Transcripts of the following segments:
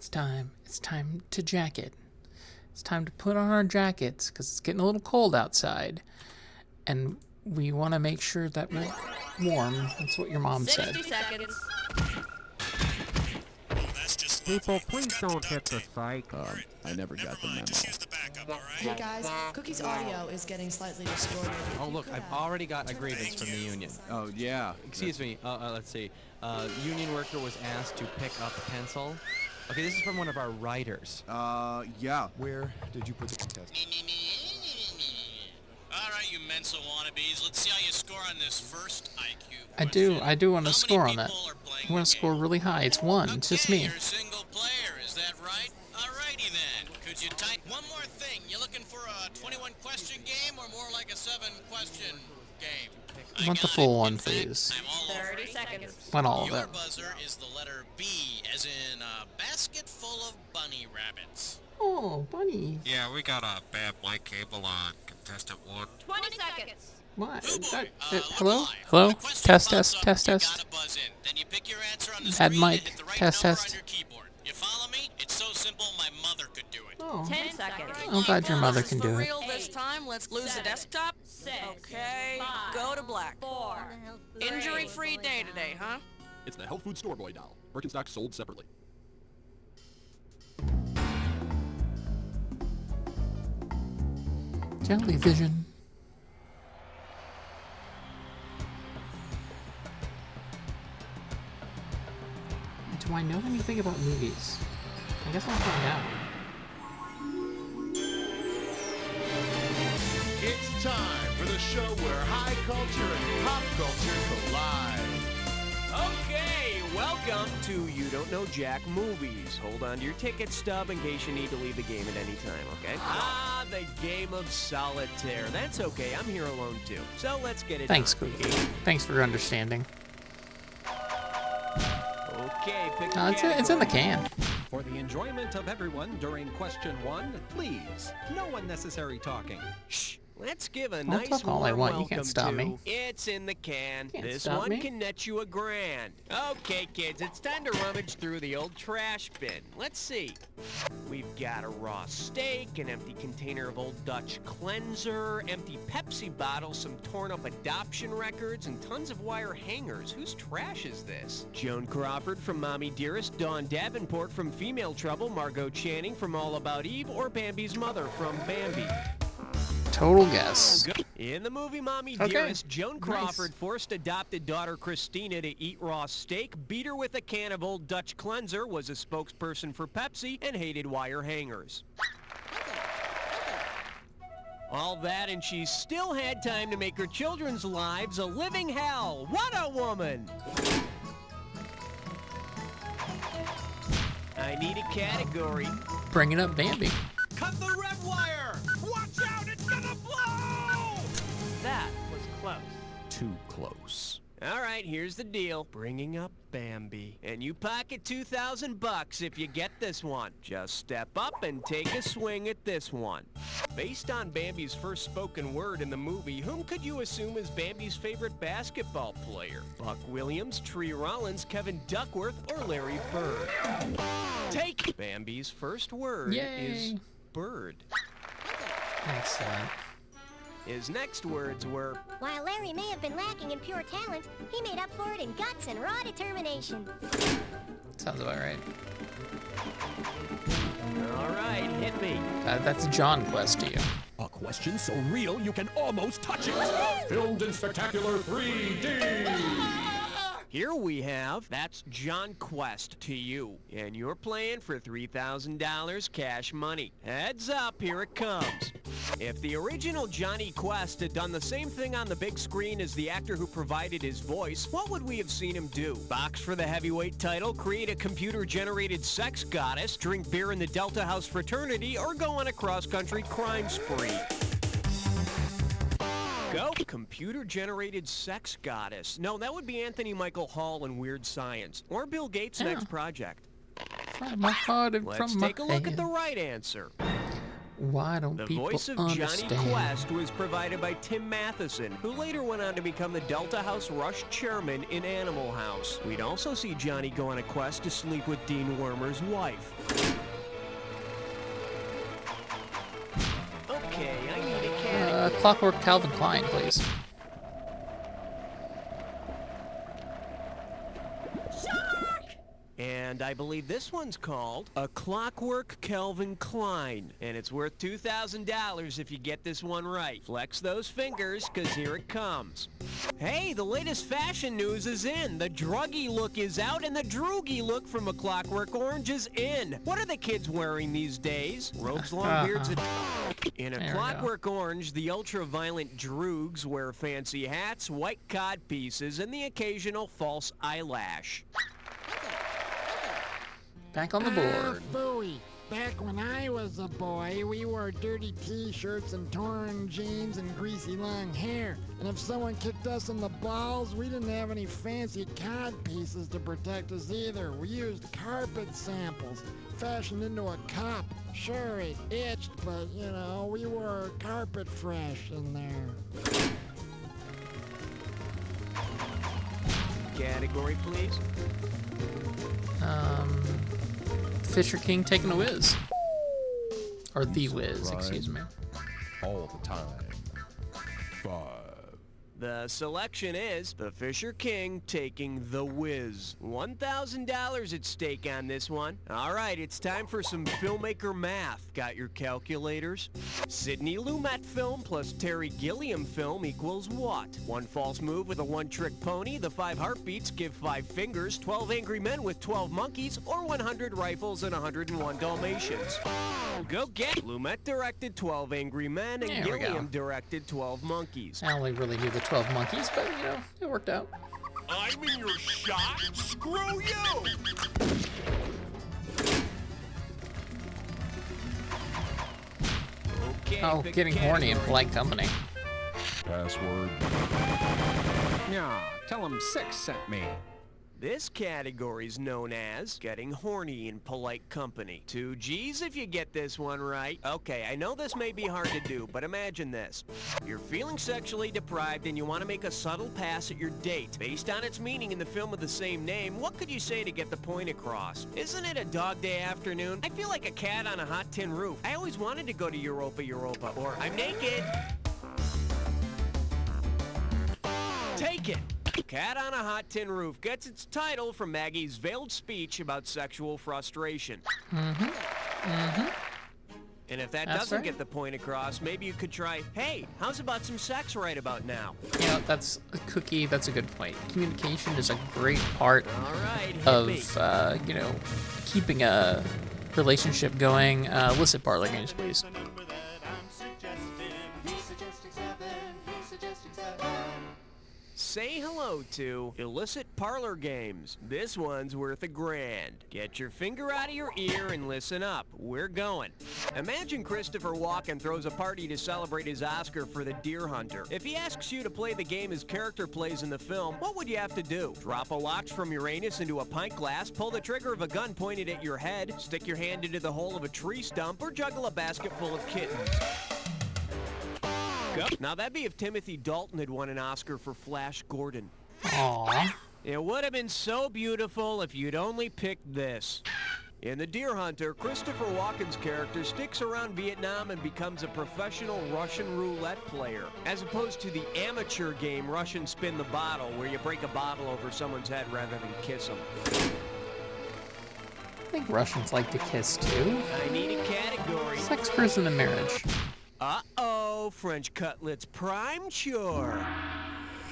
It's time. It's time to jacket. It's time to put on our jackets because it's getting a little cold outside. And we want to make sure that we're warm. That's what your mom said. 60 seconds. People, please don't hit the psych. I never got the memo. Hey guys, Cookie's audio is getting slightly distorted. Oh look, I've already got a grievance from the union. Oh, yeah. Excuse me, let's see. Union worker was asked to pick up a pencil. Okay, this is from one of our writers. Yeah. Where did you put the contest? Alright, you Mensa wannabes, let's see how you score on this first IQ I do want to score on that. I want to score really high. It's 1. It's just me. You're a single player, is that right? Alrighty then. Could you type one more thing? You looking for a 21 question game or more like a 7 question game? I want the full one, please. 30 seconds. Want all of Your it. buzzer is the letter B, as in a basket full of bunny rabbits. Oh, bunny. Yeah, we got a bad mic cable on contestant 1. 20 seconds. What? Oh boy, Hello? look alive. Hello? When the question Test, pops test, up, test, you test. gotta buzz in. Then you pick your answer on the Bad screen mic. and hit the right Test, number test. on your keyboard. You follow me? It's so simple, my mother could do it. Oh. 10 seconds. I'm glad your mother can do it. real this time. Let's lose the 7, desktop. 6, Okay, 5, go to black. 4, 3, Injury-free day today, huh? It's the health food store boy doll. Birkenstock sold separately. Jellyvision. Do I know anything about movies? I guess I'll find out. It's time for the show where high culture and pop culture collide. Okay, welcome to You Don't Know Jack Movies. Hold on to your ticket stub in case you need to leave the game at any time, okay? Ah, the game of solitaire. That's okay, I'm here alone too. So let's get it Thanks, on. Cookie. Thanks for understanding. Okay, pick No, it's in the can. For the enjoyment of everyone during question 1, please, no unnecessary talking. Shh. Let's give a I'll nice talk all I warm want. You welcome can't stop to me. It's in the can. Can't This stop one me. can net you $1,000. Okay, kids, it's time to rummage through the old trash bin. Let's see. We've got a raw steak, an empty container of Old Dutch cleanser, empty Pepsi bottles, some torn up adoption records, and tons of wire hangers. Whose trash is this? Joan Crawford from Mommy Dearest, Dawn Davenport from Female Trouble, Margot Channing from All About Eve, or Bambi's mother from Bambi. Total guess. In the movie Mommy Okay. Dearest, Joan Crawford Nice. forced adopted daughter Christina to eat raw steak, beat her with a can of Old Dutch cleanser, was a spokesperson for Pepsi, and hated wire hangers. All that, and she still had time to make her children's lives a living hell. What a woman! I need a category. Bringing up Bambi. Cut the red wire! Watch out, it's gonna blow! That was close. Too close. All right, here's the deal. Bringing up Bambi. And you pocket $2,000 if you get this one. Just step up and take a swing at this one. Based on Bambi's first spoken word in the movie, whom could you assume is Bambi's favorite basketball player? Buck Williams, Tree Rollins, Kevin Duckworth, or Larry Bird? Take Bambi's first word Yay. is bird. Excellent. His next words were, While Larry may have been lacking in pure talent, he made up for it in guts and raw determination. Sounds about right. all right, hit me. That's John Quest to you. A question so real you can almost touch it. Filmed in spectacular 3D. Here we have, that's John Quest to you. And you're playing for $3,000 cash money. Heads up, here it comes. If the original Johnny Quest had done the same thing on the big screen as the actor who provided his voice, what would we have seen him do? Box for the heavyweight title, create a computer-generated sex goddess, drink beer in the Delta House fraternity, or go on a cross-country crime spree? Go. Computer-generated sex goddess. No, that would be Anthony Michael Hall in Weird Science. Or Bill Gates' next project. From my heart and Let's from my take a look hand. at the right answer. Why don't The people voice of understand? Johnny Quest was provided by Tim Matheson, who later went on to become the Delta House Rush chairman in Animal House. We'd also see Johnny go on a quest to sleep with Dean Wormer's wife. Okay, I need a category. Clockwork Calvin Klein, please. And I believe this one's called A Clockwork Calvin Klein. And it's worth $2,000 if you get this one right. Flex those fingers, because here it comes. Hey, the latest fashion news is in. The druggy look is out, and the droogie look from A Clockwork Orange is in. What are the kids wearing these days? Robes, long beards, and... In A Clockwork Orange, the ultra-violent droogs wear fancy hats, white cod pieces, and the occasional false eyelash. Back on the board. Phooey. Back when I was a boy, we wore dirty t-shirts and torn jeans and greasy long hair. And if someone kicked us in the balls, we didn't have any fancy cod pieces to protect us either. We used carpet samples, fashioned into a cup. Sure, it itched, but, you know, we wore carpet fresh in there. Category, please. Fisher King taking a whiz. Or the whiz, excuse me. All the time. 5. The selection is the Fisher King taking the whiz. $1,000 at stake on this one. All right, it's time for some filmmaker math. Got your calculators? Sidney Lumet film plus Terry Gilliam film equals what? One false move with a one-trick pony, the 5 heartbeats give 5 fingers, 12 angry men with 12 monkeys, or 100 rifles and 101 Dalmatians. Go get it. Lumet directed 12 angry men and There we go. Gilliam directed 12 monkeys. I only really knew the 12 monkeys, but, you know, it worked out. I'm in your shot? Screw you! Okay, Oh, pick getting a horny in category. polite company. Password. Yeah, tell him 6 sent me. This category's known as getting horny in polite company. 2 G's if you get this one right. Okay, I know this may be hard to do, but imagine this. You're feeling sexually deprived and you want to make a subtle pass at your date. Based on its meaning in the film with the same name, what could you say to get the point across? Isn't it a dog day afternoon? I feel like a cat on a hot tin roof. I always wanted to go to Europa, or I'm naked. Take it. Cat on a Hot Tin Roof gets its title from Maggie's veiled speech about sexual frustration. And if that That's doesn't right. get the point across, maybe you could try, hey, how's about some sex right about now? You know, that's a cookie. That's a good point. Communication is a great part All right, hit of, me. you know, keeping a relationship going. Illicit parlor games, please. Say hello to illicit parlor games. This one's worth $1,000. Get your finger out of your ear and listen up. We're going. Imagine Christopher Walken throws a party to celebrate his Oscar for The Deer Hunter. If he asks you to play the game his character plays in the film, what would you have to do? Drop a watch from Uranus into a pint glass, pull the trigger of a gun pointed at your head, stick your hand into the hole of a tree stump, or juggle a basket full of kittens? Go. Now that'd be if Timothy Dalton had won an Oscar for Flash Gordon. Aww. It would have been so beautiful if you'd only picked this. In The Deer Hunter, Christopher Walken's character sticks around Vietnam and becomes a professional Russian roulette player, as opposed to the amateur game Russian Spin the Bottle, where you break a bottle over someone's head rather than kiss them. I think Russians like to kiss, too. I need a category. Sex, person, and marriage. Uh-oh, French Cutlet's prime chore.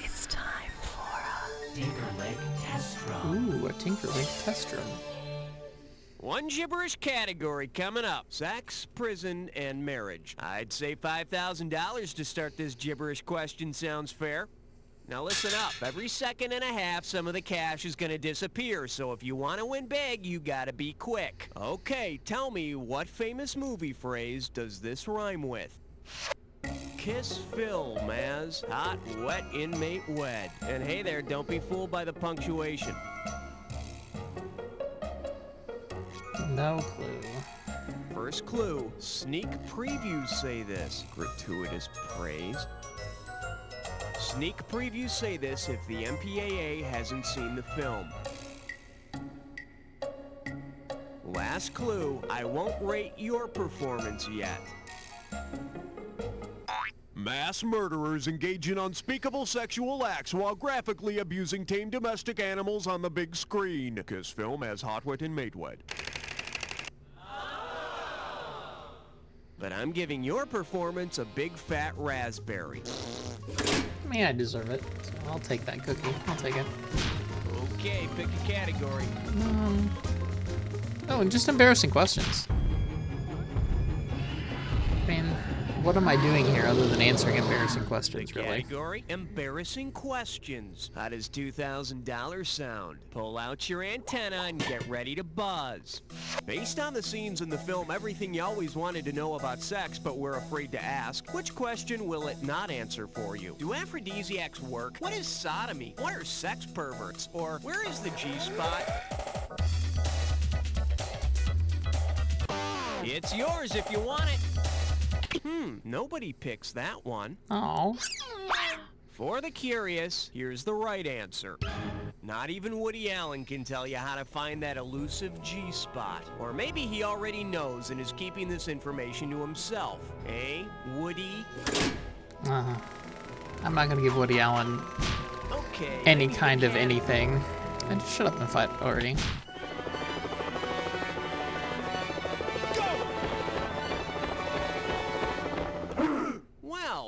It's time for a Tinkerlink test Ooh, a Tinkerlink test room. One gibberish category coming up. Sex, prison, and marriage. I'd say $5,000 to start this gibberish question sounds fair. Now listen up. Every second and a half, some of the cash is going to disappear, so if you want to win big, you gotta be quick. Okay, tell me, what famous movie phrase does this rhyme with? Kiss Phil, Maz. Hot, wet, inmate, wed. And hey there, don't be fooled by the punctuation. No clue. First clue, sneak previews say this. Gratuitous praise. Sneak previews say this if the MPAA hasn't seen the film. Last clue, I won't rate your performance yet. Mass murderers engage in unspeakable sexual acts while graphically abusing tame domestic animals on the big screen. Kiss film has Hot Wet and Mate Wet. But I'm giving your performance a big fat raspberry. I mean, I deserve it. So I'll take that cookie. I'll take it. Okay, pick a category. Oh, and just embarrassing questions. I mean, what am I doing here other than answering embarrassing questions, really? Category, embarrassing questions. How does $2,000 sound? Pull out your antenna and get ready to buzz. Based on the scenes in the film, everything you always wanted to know about sex but were afraid to ask, which question will it not answer for you? Do aphrodisiacs work? What is sodomy? What are sex perverts? Or where is the G-spot? It's yours if you want it. Nobody picks that one. Oh. For the curious, here's the right answer. Not even Woody Allen can tell you how to find that elusive G-spot. Or maybe he already knows and is keeping this information to himself. Eh, Woody? I'm not gonna give Woody Allen any kind of anything. And just shut up and fight already.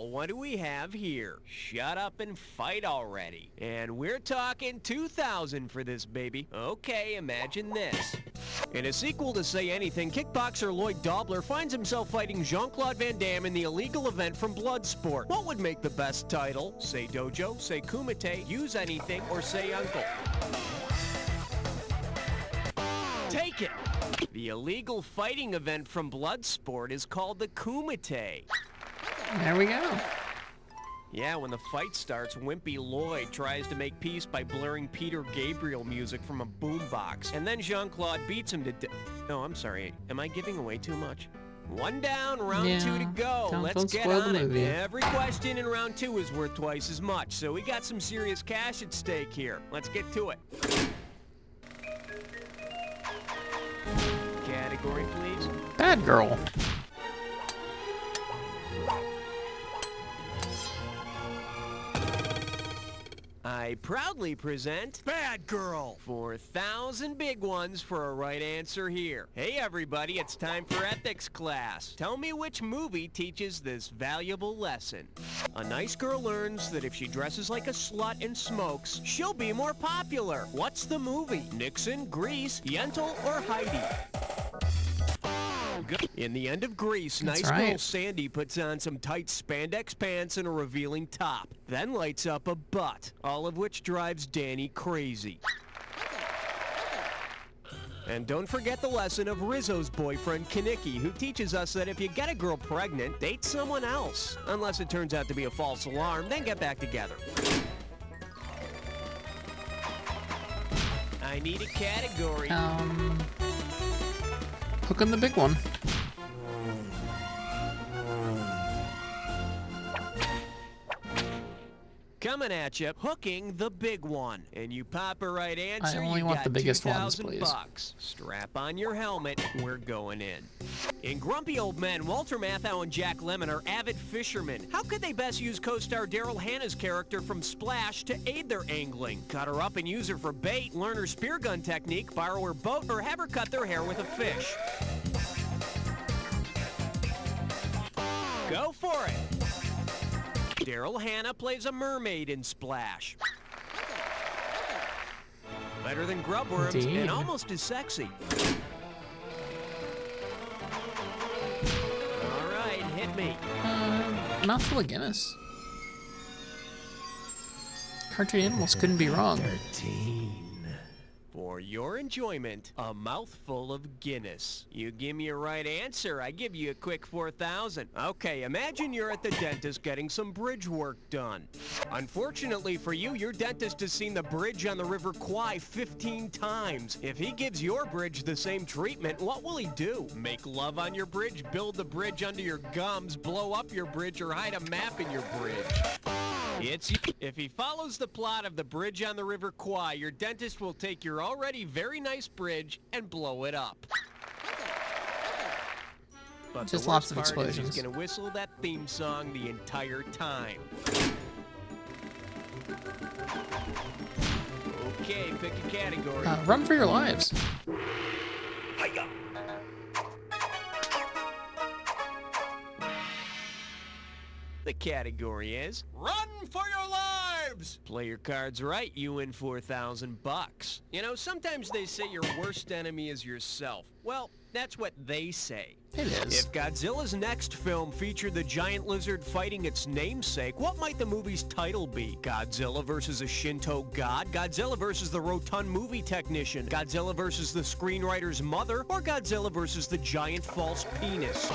What do we have here? Shut up and fight already. And we're talking 2,000 for this baby. Okay, imagine this. In a sequel to Say Anything, kickboxer Lloyd Dobler finds himself fighting Jean-Claude Van Damme in the illegal event from Bloodsport. What would make the best title? Say Dojo, say Kumite, Use Anything, or Say Uncle? Take it! The illegal fighting event from Bloodsport is called the Kumite. There we go. Yeah, when the fight starts, Wimpy Lloyd tries to make peace by blaring Peter Gabriel music from a boombox. And then Jean-Claude beats him to death. No, I'm sorry. Am I giving away too much? One down, round two to go. Let's get on it. Every question in round two is worth twice as much, so we got some serious cash at stake here. Let's get to it. Category, please. Bad girl. I proudly present Bad Girl. 4,000 big ones for a right answer here. Hey everybody, it's time for ethics class. Tell me which movie teaches this valuable lesson. A nice girl learns that if she dresses like a slut and smokes, she'll be more popular. What's the movie? Nixon, Grease, Yentl, or Heidi? In the end of Grease, nice girl Sandy puts on some tight spandex pants and a revealing top, then lights up a butt, all of which drives Danny crazy. And don't forget the lesson of Rizzo's boyfriend, Kanicki, who teaches us that if you get a girl pregnant, date someone else. Unless it turns out to be a false alarm, then get back together. I need a category. Hook on the big one. Coming at you, hooking the big one. And you pop a right answer, I only you want got the biggest ones, 2,000 please. bucks. Strap on your helmet, we're going in. In Grumpy Old Men, Walter Matthau and Jack Lemmon are avid fishermen. How could they best use co-star Daryl Hannah's character from Splash to aid their angling? Cut her up and use her for bait, learn her spear gun technique, borrow her boat, or have her cut their hair with a fish? Go for it! Daryl Hannah plays a mermaid in Splash. Better than grubworms and almost as sexy. All right, hit me. Mouthful of Guinness. Cartoon animals couldn't be wrong. 13. For For your enjoyment, a mouthful of Guinness. You give me a right answer, I give you a quick 4,000. Okay, imagine you're at the dentist getting some bridge work done. Unfortunately for you, your dentist has seen the bridge on the River Kwai 15 times. If he gives your bridge the same treatment, what will he do? Make love on your bridge, build the bridge under your gums, blow up your bridge, or hide a map in your bridge? If he follows the plot of the bridge on the River Kwai, your dentist will take your already very nice bridge and blow it up. But Just the lots worst of part is explosions. he's gonna whistle that theme song the entire time. Okay, pick a category. Run for your lives. The category is Run for your lives! Play your cards right, you win 4,000 bucks. You know, sometimes they say your worst enemy is yourself. Well, that's what they say. It is. If Godzilla's next film featured the giant lizard fighting its namesake, what might the movie's title be? Godzilla versus a Shinto god? Godzilla versus the rotund movie technician? Godzilla versus the screenwriter's mother? Or Godzilla versus the giant false penis?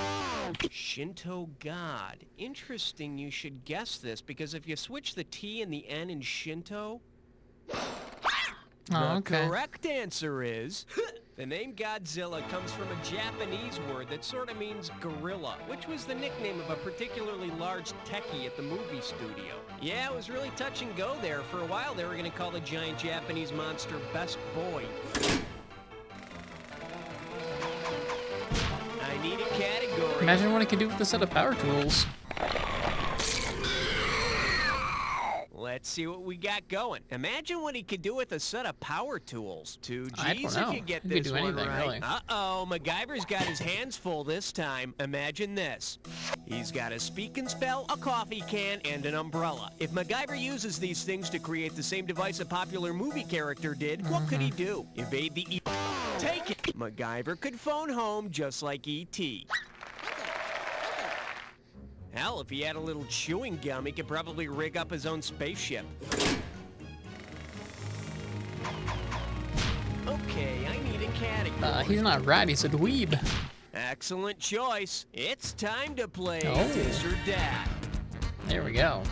Shinto god. Interesting you should guess this, because if you switch the T and the N in Shinto... Oh, the okay. correct answer is... The name Godzilla comes from a Japanese word that sort of means gorilla, which was the nickname of a particularly large techie at the movie studio. Yeah, it was really touch and go there. For a while, they were going to call the giant Japanese monster Best Boy. I need a category. Imagine what it could do with a set of power tools. Let's see what we got going. Imagine what he could do with a set of power tools. 2 I don't G's know. if you get He could this do one anything, right. really. Uh-oh, MacGyver's got his hands full this time. Imagine this. He's got a speak and spell, a coffee can, and an umbrella. If MacGyver uses these things to create the same device a popular movie character did, what could he do? Evade the Take it. MacGyver could phone home just like E.T. Hell, if he had a little chewing gum, he could probably rig up his own spaceship. Okay, I need a category. He's not rat, he's a dweeb. Excellent choice. It's time to play Oh. This or Dat. There we go.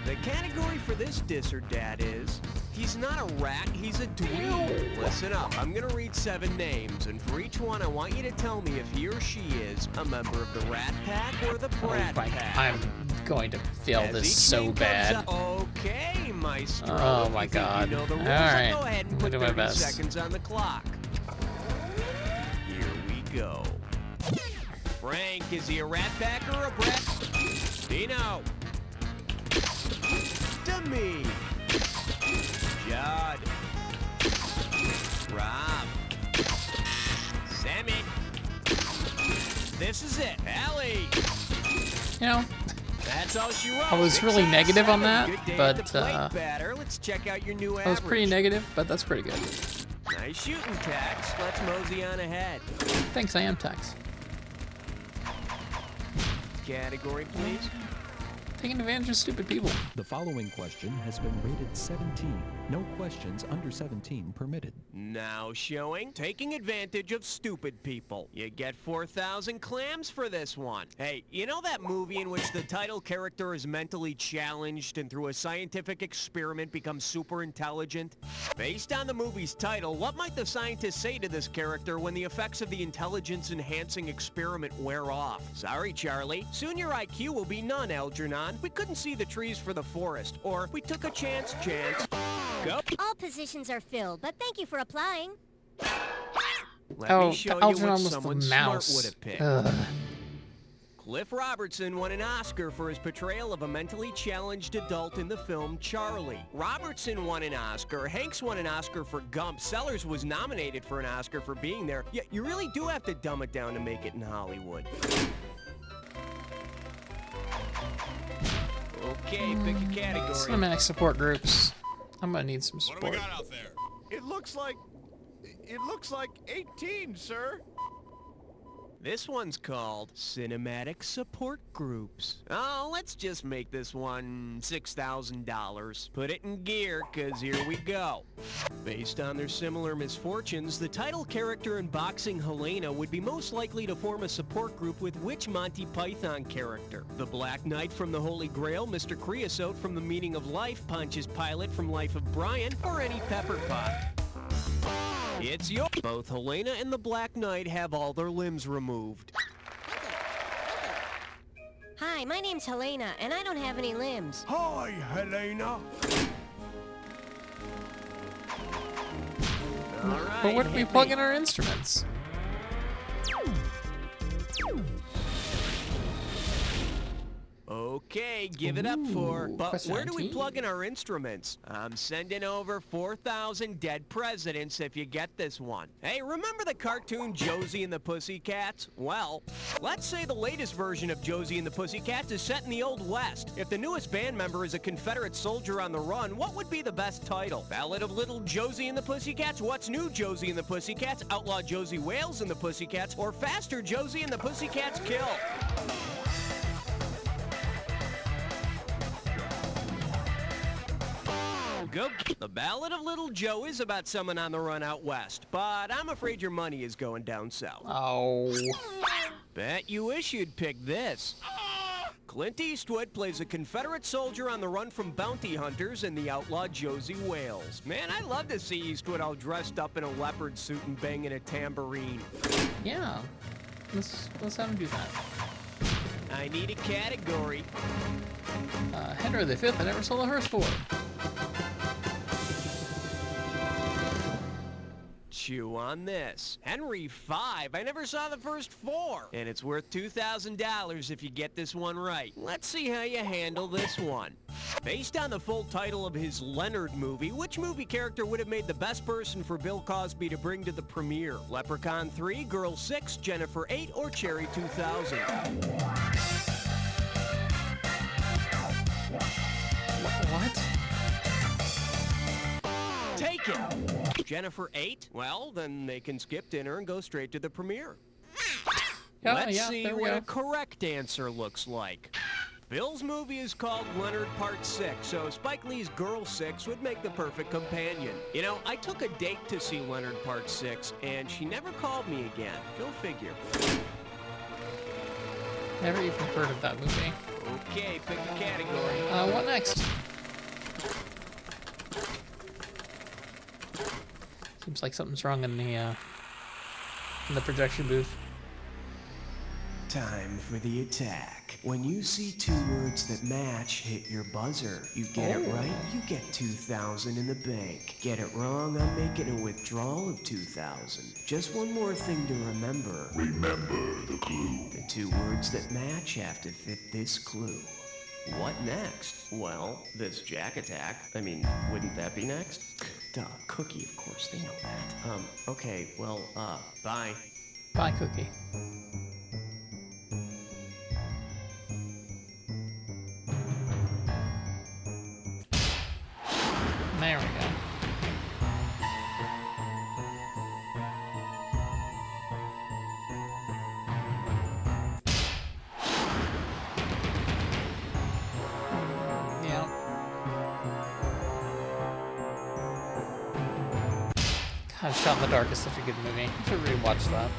The category for this Dis or Dat is, he's not a rat, he's a dweeb. Listen up, I'm gonna read 7 names, and for each one I want you to tell me if he or she is a member of the Rat Pack or the Brat Pack. I'm going to fail As this each so name comes bad. up- Okay, Maestro. Oh If my you think God. You know the rules, Alright, Go ahead and I'm put gonna do my 30 best. seconds on the clock. Here we go. Frank, is he a Rat Pack or a Brat? Dino. Demi. Judd. Rob. Sammy. This is it. Allie. You know, That's all she wrote. I was really negative on that, Good day but, at the plate batter. Let's check out your new I was pretty average. negative, but that's pretty good. Nice shooting, Tex. Let's mosey on ahead. Thanks, I am Tex. Category, please. Taking advantage of stupid people. The following question has been rated 17. No questions under 17 permitted. Now showing, taking advantage of stupid people. You get 4,000 clams for this one. Hey, you know that movie in which the title character is mentally challenged and through a scientific experiment becomes super intelligent? Based on the movie's title, what might the scientist say to this character when the effects of the intelligence-enhancing experiment wear off? Sorry, Charlie. Soon your IQ will be none, Algernon. We couldn't see the trees for the forest. Or, we took a chance. Go. All positions are filled, but thank you for applying. Let Oh, me show you Algernon what was someone the smart mouse. would have picked. Ugh. Cliff Robertson won an Oscar for his portrayal of a mentally challenged adult in the film Charlie. Robertson won an Oscar. Hanks won an Oscar for Gump. Sellers was nominated for an Oscar for being there. Yeah, you really do have to dumb it down to make it in Hollywood. Okay, pick a category. Cinematic support groups. I'm gonna need some support. out there? It looks like 18, sir. This one's called Cinematic Support Groups. Oh, let's just make this one $6,000. Put it in gear, 'cause here we go. Based on their similar misfortunes, the title character in boxing Helena would be most likely to form a support group with which Monty Python character? The Black Knight from the Holy Grail, Mr. Creosote from The Meaning of Life, Pontius Pilate from Life of Brian, or any pepper pot? It's your... Both Helena and the Black Knight have all their limbs removed. Hi, my name's Helena, and I don't have any limbs. Hi, Helena. All right, But where do we hit plug me. in our instruments? Okay, give it up for... Ooh, But question where do we 19. plug in our instruments? I'm sending over 4,000 dead presidents if you get this one. Hey, remember the cartoon Josie and the Pussycats? Well, let's say the latest version of Josie and the Pussycats is set in the Old West. If the newest band member is a Confederate soldier on the run, what would be the best title? Ballad of Little Josie and the Pussycats? What's New Josie and the Pussycats? Outlaw Josie Wales and the Pussycats? Or Faster Josie and the Pussycats Kill? Go. The Ballad of Little Joe is about someone on the run out west, but I'm afraid your money is going down south. Oh. Bet you wish you'd pick this. Clint Eastwood plays a Confederate soldier on the run from bounty hunters in the outlaw Josie Wales. Man, I'd love to see Eastwood all dressed up in a leopard suit and banging a tambourine. Yeah. Let's have him do that. I need a category. Henry V, I never saw the hearse for. Chew on this. Henry V, I never saw the first four. And it's worth $2,000 if you get this one right. Let's see how you handle this one. Based on the full title of his Leonard movie, which movie character would have made the best person for Bill Cosby to bring to the premiere? Leprechaun 3, Girl 6, Jennifer 8, or Cherry 2000? What? Take it! Jennifer 8? Well, then they can skip dinner and go straight to the premiere. Let's see there we what go. a correct answer looks like. Bill's movie is called Leonard Part 6, so Spike Lee's Girl 6 would make the perfect companion. You know, I took a date to see Leonard Part 6, and she never called me again. Go figure. Never even heard of that movie. Okay, pick a category. What next? Seems like something's wrong in the projection booth. Time for the attack. When you see two words that match, hit your buzzer. You get it right, you get 2,000 in the bank. Get it wrong, I'm making a withdrawal of 2,000. Just one more thing to remember. Remember the clue. The two words that match have to fit this clue. What next? Well, this Jack attack. I mean, wouldn't that be next? Duh, Cookie, of course, they know that. Okay, well, bye. Bye, Cookie. There we go. Yeah. God, Shot in the Dark is such a good movie. I should rewatch that.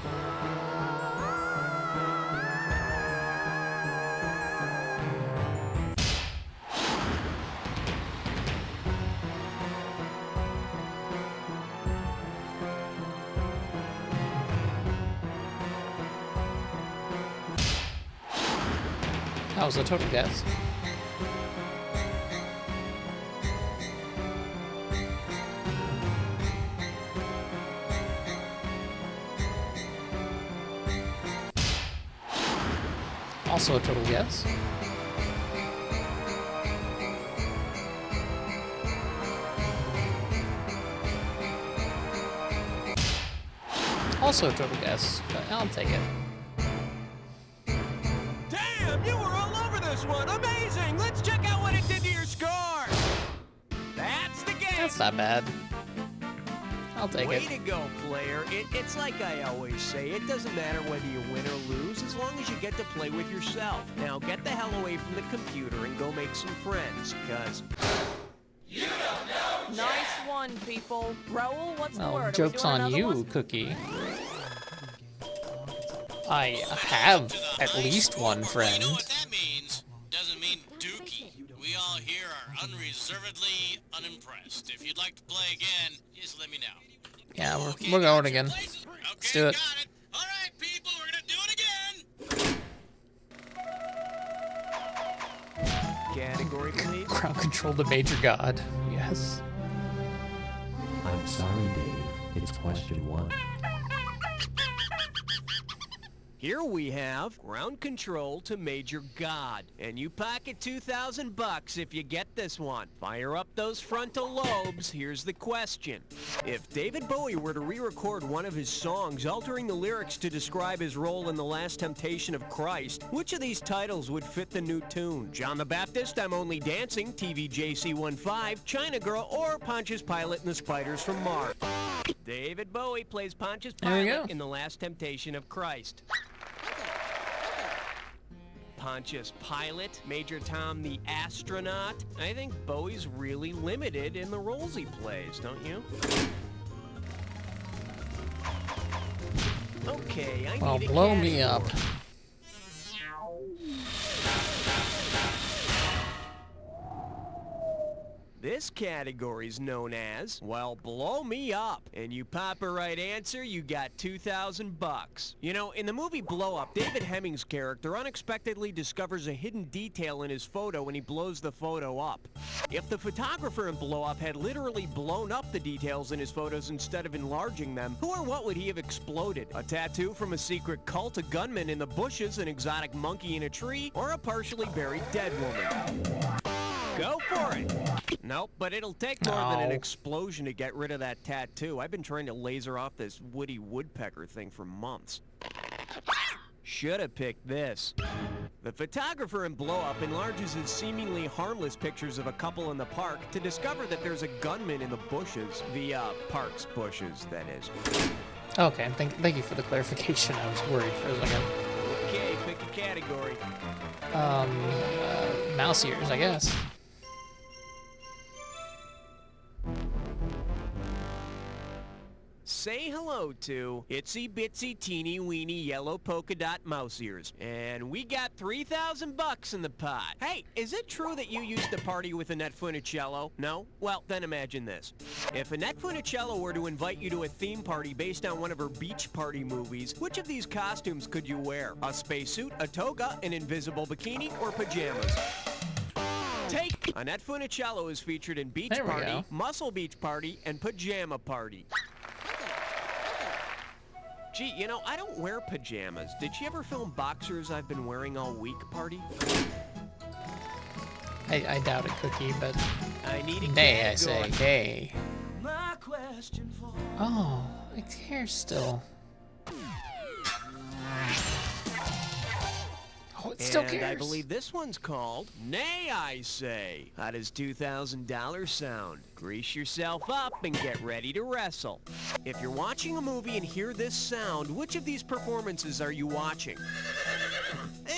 That was a total guess. Also a total guess. Also a total guess, but I'll take it. Damn, you were all over this one. Amazing. Let's check out what it did to your score. That's the game. That's not bad. I'll take Way it. to go, player. It's like I always say, it doesn't matter whether you win or lose as long as you get to play with yourself. Now get the hell away from the computer and go make some friends, cuz... Nice one, people. Raul, what's the Well, word? Are we joke's doing on another you, one? Cookie. I have at least one friend. You know what that means? Doesn't mean dookie. We all here are unreservedly unimpressed. If you'd like to play again, just let me know. Yeah, we're going again. Let's do it. Got it. All right, people, we're gonna do it again. Category, please. Ground control to Major God. Yes. I'm sorry, Dave. It's question 1. Here we have ground control to Major God, and you pocket $2,000 if you get this one. Fire up those frontal lobes. Here's the question. If David Bowie were to re-record one of his songs, altering the lyrics to describe his role in The Last Temptation of Christ, which of these titles would fit the new tune? John the Baptist, I'm Only Dancing, TVJC15, China Girl, or Pontius Pilate and the Spiders from Mars? David Bowie plays Pontius There we go. Pilate in The Last Temptation of Christ. Pontius Pilate, Major Tom the astronaut. I think Bowie's really limited in the roles he plays, don't you? Okay, I Well, need a blow me up. category. This category is known as, well, blow me up. And you pop a right answer, you got $2,000. You know, in the movie Blow Up, David Hemming's character unexpectedly discovers a hidden detail in his photo when he blows the photo up. If the photographer in Blow Up had literally blown up the details in his photos instead of enlarging them, who or what would he have exploded? A tattoo from a secret cult, a gunman in the bushes, an exotic monkey in a tree, or a partially buried dead woman? Go for it. Nope, but it'll take more than an No. explosion to get rid of that tattoo. I've been trying to laser off this Woody Woodpecker thing for months. Should have picked this. The photographer in Blow Up enlarges his seemingly harmless pictures of a couple in the park to discover that there's a gunman in the bushes. The park's bushes, that is. Okay, thank you for the clarification. I was worried for a second. Okay, pick a category. Mouse ears, I guess. Say hello to Itsy Bitsy Teeny Weeny Yellow Polka Dot Mouse Ears. And we got $3,000 in the pot. Hey, is it true that you used to party with Annette Funicello? No? Well, then imagine this. If Annette Funicello were to invite you to a theme party based on one of her beach party movies, which of these costumes could you wear? A spacesuit, a toga, an invisible bikini, or pajamas? Take Annette Funicello is featured in Beach There we Party, go. Muscle Beach Party, and Pajama Party. Gee, you know, I don't wear pajamas. Did she ever film Boxers I've Been Wearing All Week Party? I doubt it, Cookie, but I need a nay, I category. say, nay. My question for... Oh, it's here still. Oh, it still And cares. I believe this one's called Nay, I Say. How does $2,000 sound? Grease yourself up and get ready to wrestle. If you're watching a movie and hear this sound, which of these performances are you watching?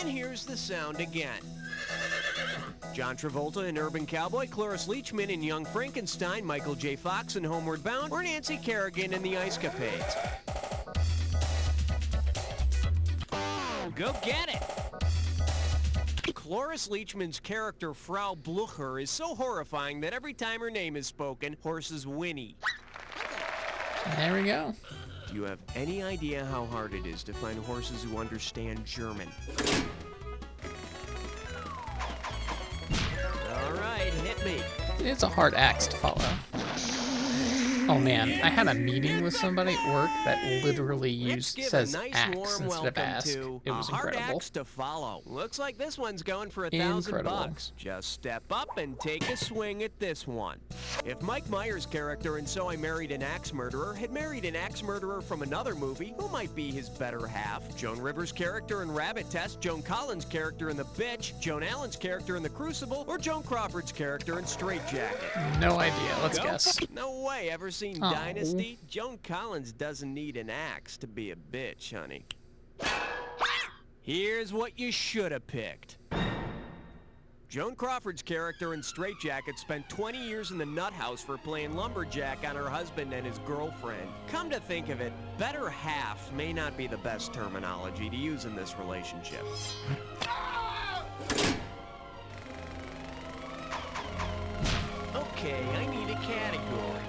And here's the sound again. John Travolta in Urban Cowboy, Cloris Leachman in Young Frankenstein, Michael J. Fox in Homeward Bound, or Nancy Kerrigan in The Ice Capades. Go get it! Cloris Leachman's character, Frau Blucher, is so horrifying that every time her name is spoken, horses whinny. There we go. Do you have any idea how hard it is to find horses who understand German? All right, hit me. It's a hard axe to follow. Oh man, I had a meeting with somebody at work that literally says nice axe warm instead of welcome ask. to It was a hard incredible. axe to follow. Looks like this one's going for Incredible. $1,000. Just step up and take a swing at this one. If Mike Myers' character in So I Married an Axe Murderer had married an axe murderer from another movie, who might be his better half? Joan Rivers' character in Rabbit Test, Joan Collins' character in The Bitch, Joan Allen's character in The Crucible, or Joan Crawford's character in Straight Jacket? No idea. Let's Go guess. No way. Ever seen Oh. Dynasty? Joan Collins doesn't need an axe to be a bitch, honey. Here's what you should have picked. Joan Crawford's character in Straight Jacket spent 20 years in the nut house for playing lumberjack on her husband and his girlfriend. Come to think of it, better half may not be the best terminology to use in this relationship. Okay, I need a category.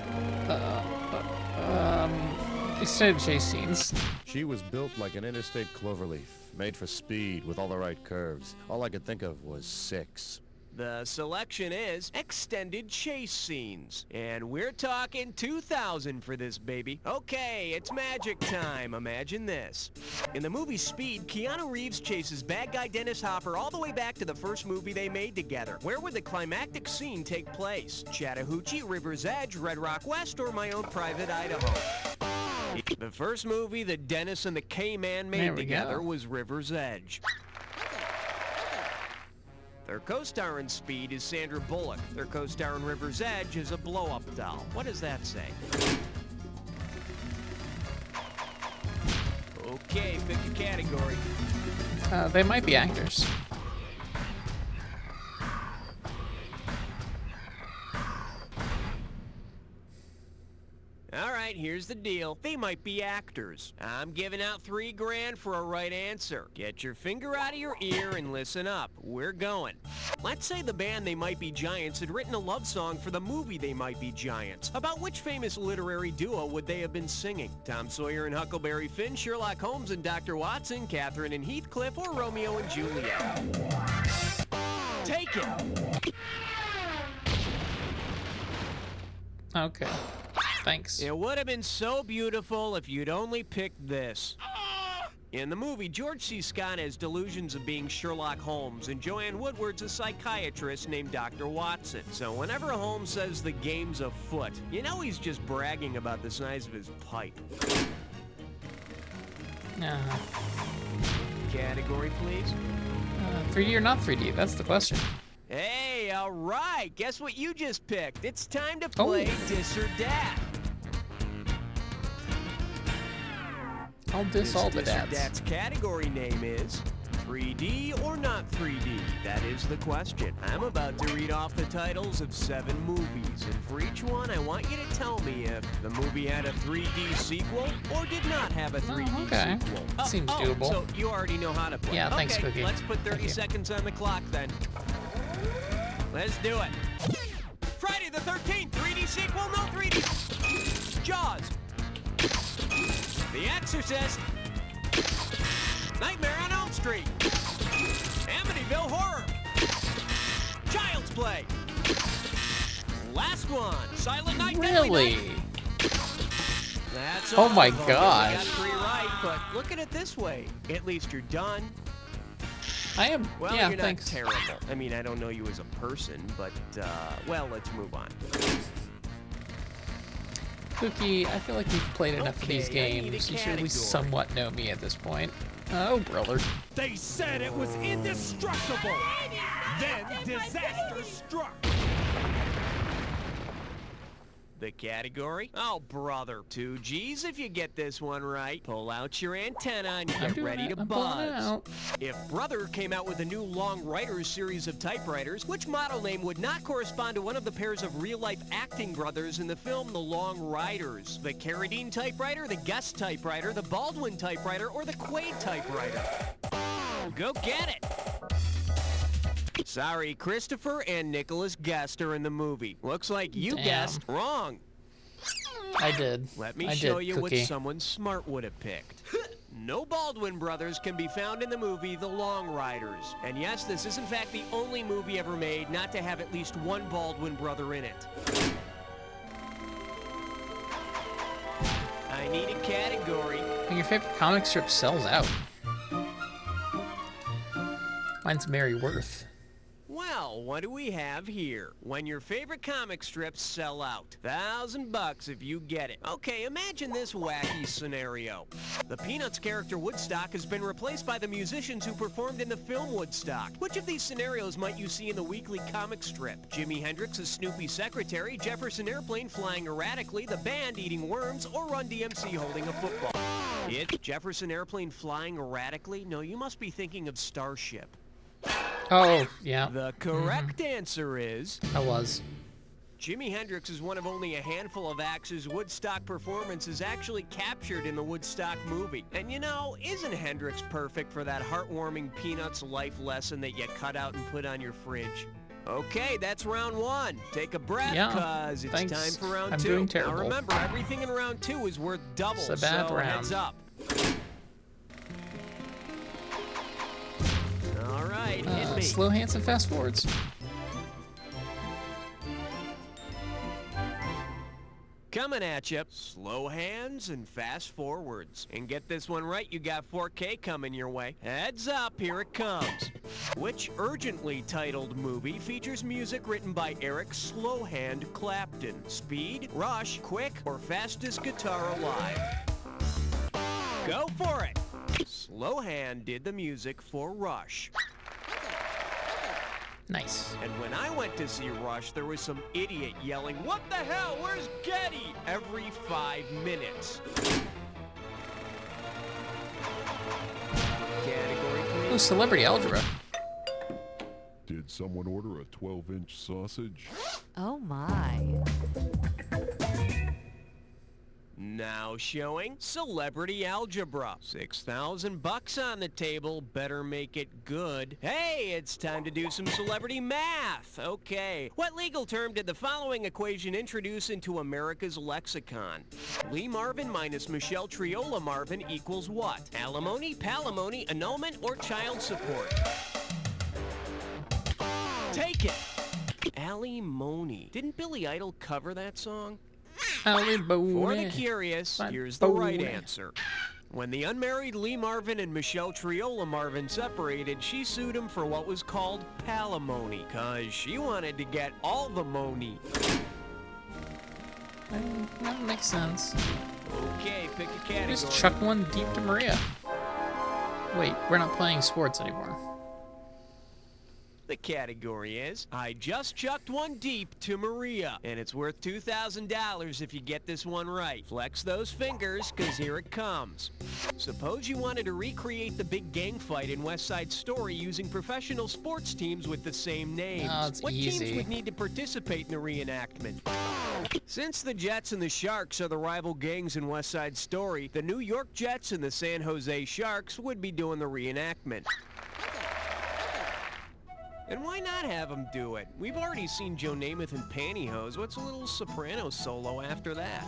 Extended chase scenes. She was built like an interstate cloverleaf, made for speed with all the right curves. All I could think of was 6. The selection is extended chase scenes. And we're talking 2,000 for this baby. Okay, it's magic time. Imagine this. In the movie Speed, Keanu Reeves chases bad guy Dennis Hopper all the way back to the first movie they made together. Where would the climactic scene take place? Chattahoochee, River's Edge, Red Rock West, or my own private Idaho? The first movie that Dennis and the K-Man made together was River's Edge. Their co-star in Speed is Sandra Bullock. Their co-star in River's Edge is a blow-up doll. What does that say? Okay, pick a category. They might be actors. All right, here's the deal. They might be actors. I'm giving out $3 grand for a right answer. Get your finger out of your ear and listen up. We're going. Let's say the band They Might Be Giants had written a love song for the movie They Might Be Giants. About which famous literary duo would they have been singing? Tom Sawyer and Huckleberry Finn, Sherlock Holmes and Dr. Watson, Catherine and Heathcliff, or Romeo and Juliet? Take it. Okay. Thanks. It would have been so beautiful if you'd only picked this. In the movie, George C. Scott has delusions of being Sherlock Holmes, and Joanne Woodward's a psychiatrist named Dr. Watson. So whenever Holmes says the game's afoot, you know he's just bragging about the size of his pipe. Category, please. 3D or not 3D? That's the question. Hey, all right. Guess what you just picked? It's time to play Dis or Dat. I'll diss all the Dis or dads. Dat's category name is 3D or not 3D? That is the question. I'm about to read off the titles of 7 movies, and for each one, I want you to tell me if the movie had a 3D sequel or did not have a 3D okay. sequel. Seems doable. So you already know how to play. Yeah, thanks, okay, Cookie. Let's put 30 seconds on the clock then. Let's do it. Friday the 13th, 3D sequel, no 3D. Jaws. The Exorcist. Nightmare on Elm Street. Amityville Horror. Child's Play. Last one. Silent Night. Really? Deadly Night. That's Oh all, my folks. gosh. You got 3 right, but look at it this way. At least you're done. I am. Well, yeah, you're not thanks. terrible. I mean, I don't know you as a person, but, well, let's move on. Cookie, I feel like you've played enough of these Okay, I need a games. You should at least category. somewhat know me at this point. Oh, brother. They said it was indestructible. Then disaster struck. The category? Oh, brother. 2 G's if you get this one right. Pull out your antenna and get ready to I'm pulling it buzz. out. If Brother came out with a new Long Riders series of typewriters, which model name would not correspond to one of the pairs of real-life acting brothers in the film The Long Riders? The Carradine typewriter, the Guest typewriter, the Baldwin typewriter, or the Quaid typewriter? Go get it! Sorry, Christopher and Nicholas Guest are in the movie. Looks like you Damn. guessed wrong. I did. Let me I show did, you Cookie. what someone smart would have picked. No Baldwin brothers can be found in the movie The Long Riders. And yes, this is in fact the only movie ever made not to have at least one Baldwin brother in it. I need a category. And your favorite comic strip sells out. Mine's Mary Worth. Well, Well, what do we have here? When your favorite comic strips sell out. $1,000 if you get it. Okay, imagine this wacky scenario. The Peanuts character Woodstock has been replaced by the musicians who performed in the film Woodstock. Which of these scenarios might you see in the weekly comic strip? Jimi Hendrix as Snoopy's secretary, Jefferson Airplane flying erratically, the band eating worms, or Run DMC holding a football? It's Jefferson Airplane flying erratically? No, you must be thinking of Starship. Oh, yeah. The correct answer is... I was. Jimi Hendrix is one of only a handful of acts whose Woodstock performance is actually captured in the Woodstock movie. And you know, isn't Hendrix perfect for that heartwarming Peanuts life lesson that you cut out and put on your fridge? Okay, that's round one. Take a breath, cause it's time for round two. Doing terrible. Now remember, everything in round two is worth double, It's a bad so round. heads up. All right, hit me. Slow hands and fast forwards. Coming at you. Slow hands and fast forwards. And get this one right, you got 4K coming your way. Heads up, here it comes. Which urgently titled movie features music written by Eric Slowhand Clapton? Speed, Rush, Quick, or Fastest Guitar Alive? Go for it. Slowhand did the music for Rush. Nice. And when I went to see Rush, there was some idiot yelling, "What the hell? Where's Getty?" every 5 minutes. Category, please. Ooh, celebrity algebra. Did someone order a 12-inch sausage? Oh my. Now showing celebrity algebra. $6,000 on the table. Better make it good. Hey, it's time to do some celebrity math. Okay. What legal term did the following equation introduce into America's lexicon? Lee Marvin minus Michelle Triola Marvin equals what? Alimony, palimony, annulment, or child support? Take it. Alimony. Didn't Billy Idol cover that song? For the curious, here's the right answer. When the unmarried Lee Marvin and Michelle Triola Marvin separated, she sued him for what was called palimony, cause she wanted to get all the money. That makes sense. Okay, pick a category. Just chuck one deep to Maria. Wait, we're not playing sports anymore. The category is, I just chucked one deep to Maria, and it's worth $2,000 if you get this one right. Flex those fingers, cause here it comes. Suppose you wanted to recreate the big gang fight in West Side Story using professional sports teams with the same names. Oh, it's what easy. teams would need to participate in the reenactment? Since the Jets and the Sharks are the rival gangs in West Side Story, the New York Jets and the San Jose Sharks would be doing the reenactment. And why not have them do it? We've already seen Joe Namath in pantyhose. What's a little soprano solo after that?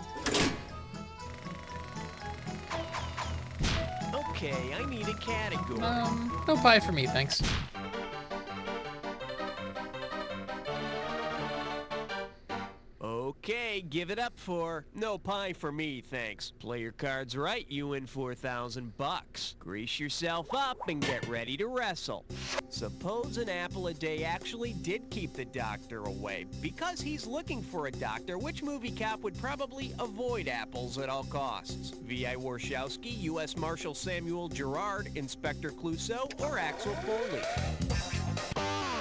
Okay, I need a category. No pie for me, thanks. Okay, give it up for no pie for me, thanks. Play your cards right, you win $4,000. Grease yourself up and get ready to wrestle. Suppose an apple a day actually did keep the doctor away. Because he's looking for a doctor, which movie cop would probably avoid apples at all costs? V.I. Warshawski, U.S. Marshal Samuel Gerard, Inspector Clouseau, or Axel Foley?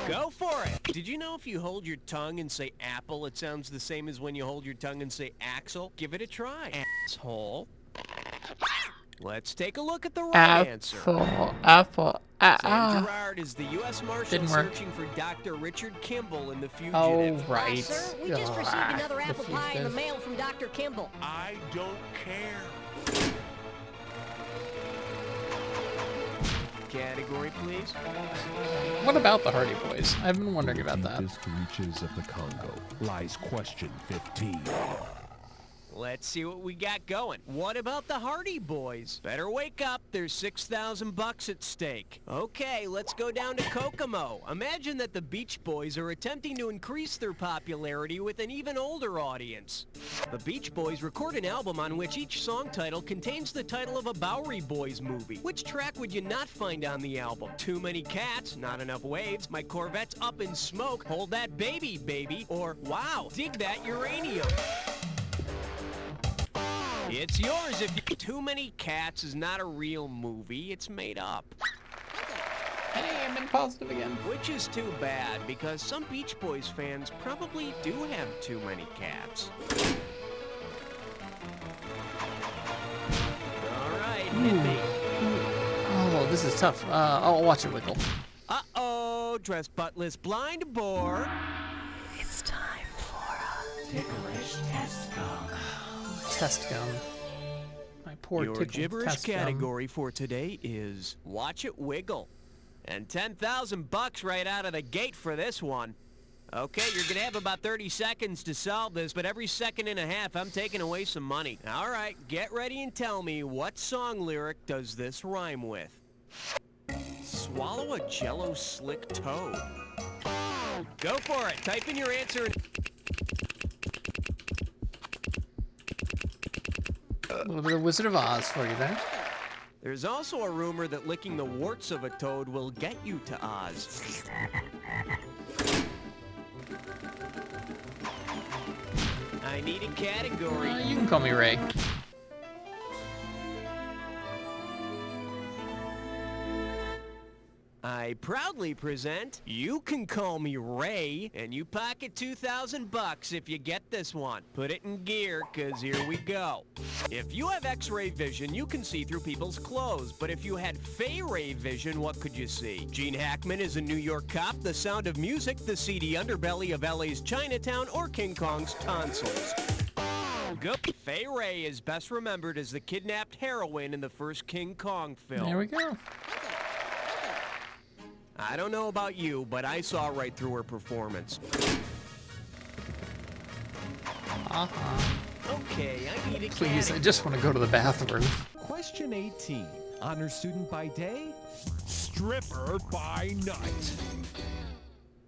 Go for it! Did you know if you hold your tongue and say apple, it sounds the same as when you hold your tongue and say Axel? Give it a try, asshole. Let's take a look at the right answer. Apple. Sam Gerard is the U.S. Marshal Didn't work. searching for Dr. Richard Kimball in The Fugitive. Oh, right. Sir, we just received another apple pie in the mail from Dr. Kimball. I don't care. Category, please. What about the Hardy Boys? I've been wondering about that. Deepest reaches of the Congo lies question 15. Let's see what we got going. What about the Hardy Boys? Better wake up. There's $6,000 at stake. Okay, let's go down to Kokomo. Imagine that the Beach Boys are attempting to increase their popularity with an even older audience. The Beach Boys record an album on which each song title contains the title of a Bowery Boys movie. Which track would you not find on the album? Too Many Cats, Not Enough Waves, My Corvette's Up in Smoke, Hold That Baby, Baby, or Wow, Dig That Uranium. It's yours if you... Too Many Cats is not a real movie, it's made up. Hey, I'm in positive again. Which is too bad, because some Beach Boys fans probably do have too many cats. Alright, hit me. Oh, this is tough. I'll watch it wiggle. Uh-oh, dress buttless blind boar. It's time for a ticklish test gum. Test gum. My poor Your tickled gibberish test category for today is Watch It Wiggle. And $10,000 right out of the gate for this one. Okay, you're gonna have about 30 seconds to solve this, but every second and a half, I'm taking away some money. All right, get ready and tell me, what song lyric does this rhyme with? Swallow a Jello slick toad. Go for it. Type in your answer. A little bit of Wizard of Oz for you there. There's also a rumor that licking the warts of a toad will get you to Oz. I need a category. You can call me Ray. I proudly present, You Can Call Me Ray, and you pocket $2,000 if you get this one. Put it in gear, 'cause here we go. If you have X-ray vision, you can see through people's clothes, but if you had Fay-Ray vision, what could you see? Gene Hackman is a New York cop, The Sound of Music, the seedy underbelly of LA's Chinatown, or King Kong's tonsils. Go. Fay-Ray is best remembered as the kidnapped heroine in the first King Kong film. There we go. I don't know about you, but I saw right through her performance. Okay, I need a Please, I just want to go to the bathroom. Question 18. Honor student by day, stripper by night.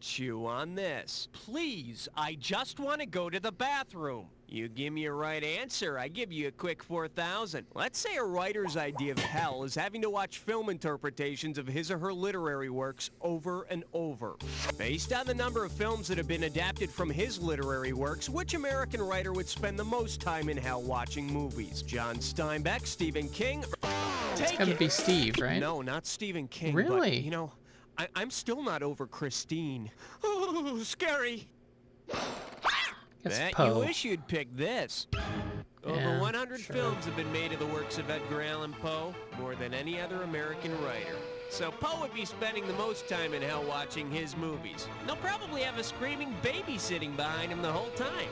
Chew on this. Please, I just want to go to the bathroom. You give me a right answer, I give you a quick 4,000. Let's say a writer's idea of hell is having to watch film interpretations of his or her literary works over and over. Based on the number of films that have been adapted from his literary works, which American writer would spend the most time in hell watching movies? John Steinbeck, Stephen King? It's gotta be Steve, right? No, not Stephen King. Really? But, you know, I'm still not over Christine. Oh, scary. Bet you wish you'd pick this. Over 100 films have been made of the works of Edgar Allan Poe, more than any other American writer. So Poe would be spending the most time in hell watching his movies. They'll probably have a screaming baby sitting behind him the whole time.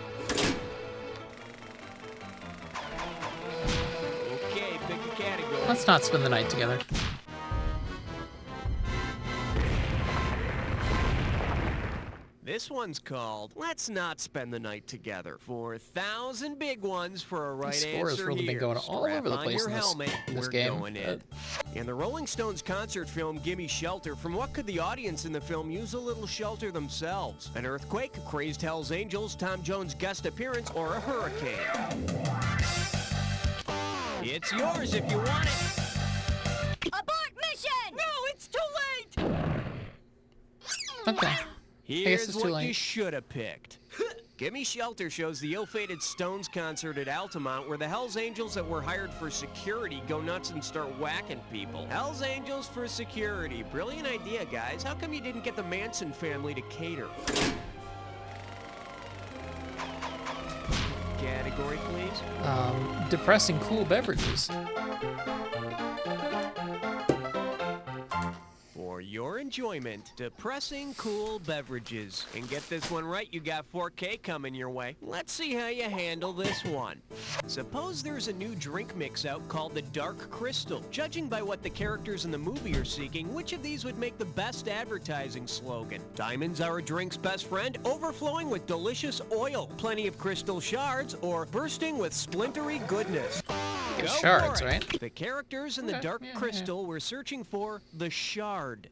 Okay, pick a category. Let's not spend the night together. This one's called Let's Not Spend the Night Together. 4,000 big ones for a right The answer score has really here. been going all over the place Strap on your in helmet. this We're game. going in. In the Rolling Stones concert film Gimme Shelter, from what could the audience in the film use a little shelter themselves? An earthquake, crazed Hells Angels, Tom Jones' guest appearance, or a hurricane? It's yours if you want it. Abort mission! No, it's too late! Okay. Here's it's too what late. you should have picked. Gimme Shelter shows the ill-fated Stones concert at Altamont where the Hells Angels that were hired for security go nuts and start whacking people. Hells Angels for security. Brilliant idea, guys. How come you didn't get the Manson family to cater? Category, please. Depressing cool beverages. For your enjoyment, depressing cool beverages. And get this one right, you got 4K coming your way. Let's see how you handle this one. Suppose there's a new drink mix out called the Dark Crystal. Judging by what the characters in the movie are seeking, which of these would make the best advertising slogan? Diamonds are a drink's best friend, overflowing with delicious oil, plenty of crystal shards, or bursting with splintery goodness. Get shards, right? The characters in the Dark Crystal were searching for the shard.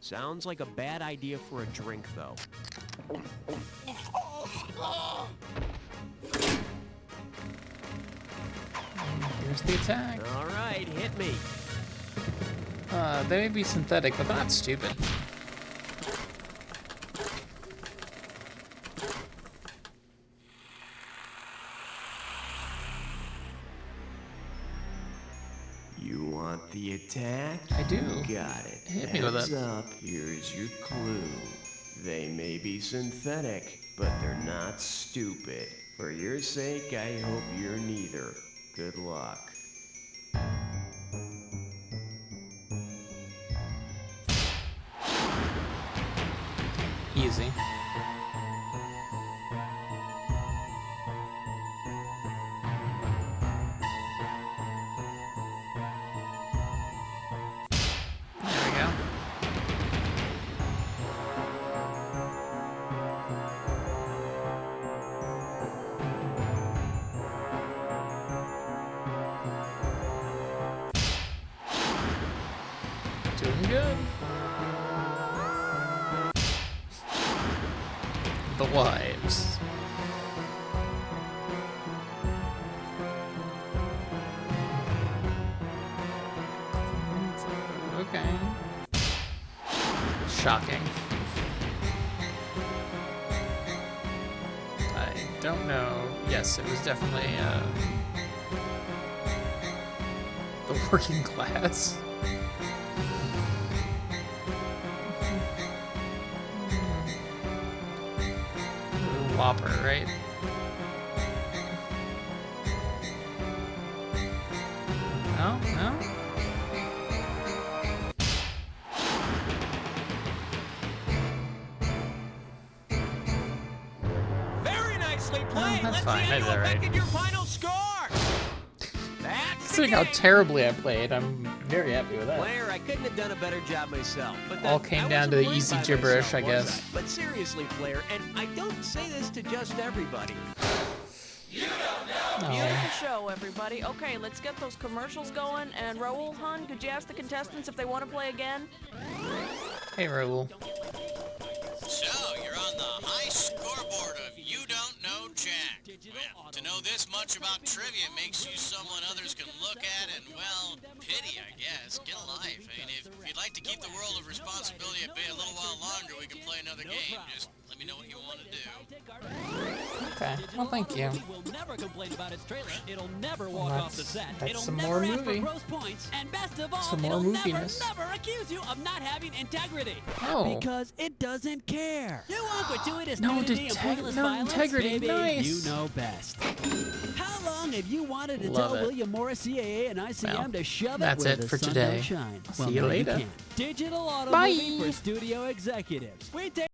Sounds like a bad idea for a drink, though. Here's the attack. All right, hit me. They may be synthetic, but they're not stupid. You want the attack? I do. Got it. Hit me with Heads it. up, here's your clue. They may be synthetic, but they're not stupid. For your sake, I hope you're neither. Good luck. Easy. There we go. Doing good. The wives. Okay. Shocking. I don't know. Yes, it was definitely the working class. Whopper, right? No? No? Very nicely played. That's Let's fine. see I how did you alright. affected your final score. That's Considering how terribly I played, I'm very happy with that. Player, I couldn't have done a better job myself. But All came down to the easy gibberish, I guess. But seriously, player, and I don't say this to just everybody. Beautiful show, everybody. Okay, let's get those commercials going. And Raul, hon, could you ask the contestants if they want to play again? Hey, Raul. So, you're on the high scoreboard of You Don't Know Jack. Well, to know this much about trivia makes you someone others can look at and, well, pity, I guess. Get a life. I mean, if you'd like to keep the world of responsibility at bay a little while longer, we can play another game. Just let me know what you want to do. Okay. Well, thank you. Will never complain about its trailer. It'll never Well, walk off the set. that's It'll some never more ask movie. for gross points. And best of all, Some more it'll moviness. never accuse you of not having integrity. Oh. Because it doesn't care. You want gratuitous No nudity and pointless violence? integrity. Baby, Nice. you know best. How long have you wanted to Love tell it. William Morris CAA and ICM Well, to shove that's it where it the for sun today. don't shine? See Well, you no, later. can't. Digital auto Bye. movie for studio executives. We take